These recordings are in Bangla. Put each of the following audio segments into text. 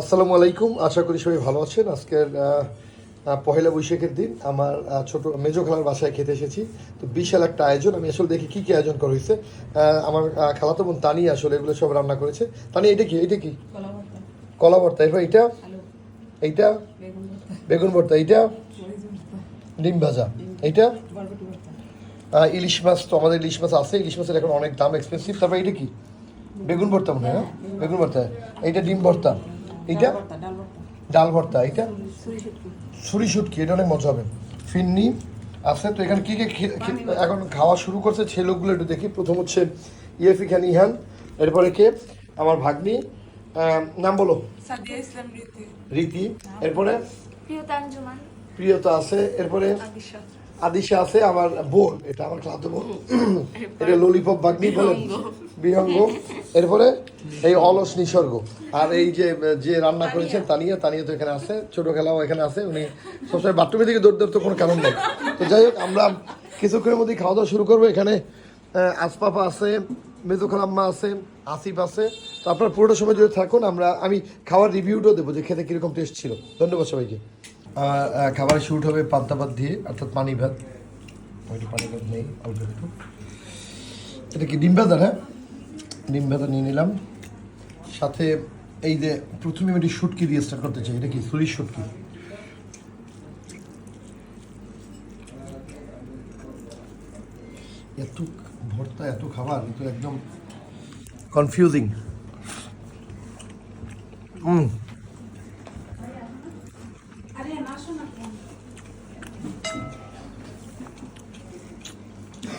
আসসালামু আলাইকুম, আশা করি সবাই ভালো আছেন। আজকের পহেলা বৈশাখের দিন আমার ছোট মেজো খালার বাসায় খেতে এসেছি। তো বিশাল একটা আয়োজন। আমি আসলে দেখি কী কী আয়োজন করা হয়েছে। আমার খালাতো বোন তানি আসলে এগুলো সব রান্না করেছে। তানি এটা কি কলা ভর্তা, এরপর এইটা বেগুন ভর্তা, এইটা ডিম ভাজা, এইটা ইলিশ মাছ। তো আমাদের ইলিশ মাছ আছে, ইলিশ মাছের এখন অনেক দাম এক্সপেন্সিভ। তারপর এটা কি বেগুন ভর্তা মনে হয়, হ্যাঁ বেগুন ভর্তা। এইটা ডিম ভর্তা, এইটা ডাল ভর্তা, এইটা ছুরি শুটকি, এটা অনেক মজা হবে। ফিন্নি আছে। তো এখানে কী কী এখন খাওয়া শুরু করছে সেই লোকগুলো একটু দেখি। প্রথম হচ্ছে ইয়েফি খান ইহান, এরপরে কে আমার ভাগ্নি, নাম বলো রীতি, এরপরে প্রিয়তা আছে, এরপরে আদিশা আছে আমার বোন, এটা আমার খালাতো বোন, এটা ললিপপ ভাগ্নি বলেন বিহঙ্গ, এরপরে এই অলস নিসর্গ। আর এই যে যে রান্না করেছেন তানিয়া তো এখানে আছে, ছোট খেলাও এখানে আছে। উনি সবসময় বাথরুমের দিকে দৌড় তো কোনো কারণ নেই। তো যাই হোক, আমরা কিছুক্ষণের মধ্যেই খাওয়া দাওয়া শুরু করবো। এখানে আসপাপা আছে, মেজো খালাম্মা আছে, আসিফ আছে। তো আপনার পুরোটা সময় যদি থাকুন, আমি খাওয়ার রিভিউটাও দেবো যে খেতে কীরকম টেস্ট ছিল। ধন্যবাদ সবাইকে। খাবারের শুট হবে পান্তা ভাত দিয়ে, অর্থাৎ পানি ভাত। পানি ভাত নেই, অল্প একটু। এটা কি ডিম ভাজা? হ্যাঁ, ডিম ভাজা নিয়ে নিলাম। সাথে এই যে প্রথমে আমি একটি শুটকি দিয়ে স্টার্ট করতে চাই। এটা কি সুরিশ শুটকি। এত ভর্তা, এত খাবার, কিন্তু একদম কনফিউজিং।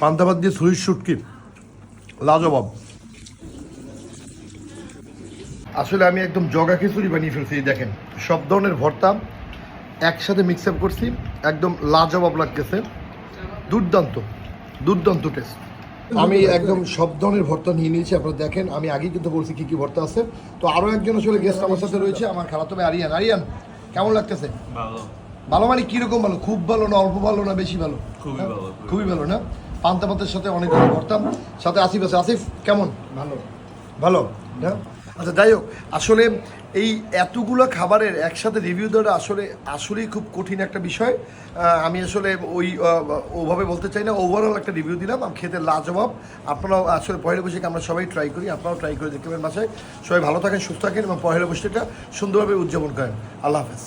পান্তা ভাত দিয়ে সুরিশ শুটকি লাজবাব। আসলে আমি একদম জগা খিচুড়ি বানিয়ে ফেলছি। দেখেন, সব ধরনের ভর্তা একসাথে মিক্স আপ করছি, একদম লাজবাব লাগতেছে। দুর্দান্ত দুর্দান্ত টেস্ট। আমি একদম সব ধরনের ভর্তা নিয়ে নিয়েছি। আপনারা দেখেন, আমি আগেই কিন্তু বলছি কী কী ভর্তা আছে। তো আরও একজন আসলে গেস্ট আমার সাথে রয়েছে, আমার খালাতো ভাই আরিয়ান। কেমন লাগতেছে? ভালো মানে কীরকম ভালো? খুব ভালো না অল্প ভালো না বেশি ভালো? খুবই ভালো না? পান্তা ভাতের সাথে অনেক ভালো ভর্তা, সাথে আসিফ আছে। আসিফ কেমন? ভালো হ্যাঁ। আচ্ছা, যাই হোক, আসলে এই এতগুলো খাবারের একসাথে রিভিউ দেওয়াটা আসলেই খুব কঠিন একটা বিষয়। আমি আসলে ওভাবে বলতে চাই না, ওভারঅল একটা রিভিউ দিলাম। আমি খেতে লাজবাব। আপনারাও আসলে পহেলা বৈশাখে আমরা সবাই ট্রাই করি, আপনারাও ট্রাই করে দেখতে পারেন বাসায়। সবাই ভালো থাকেন, সুস্থ থাকেন এবং পহেলা বৈশাখটা সুন্দরভাবে উদযাপন করেন। আল্লাহ হাফেজ।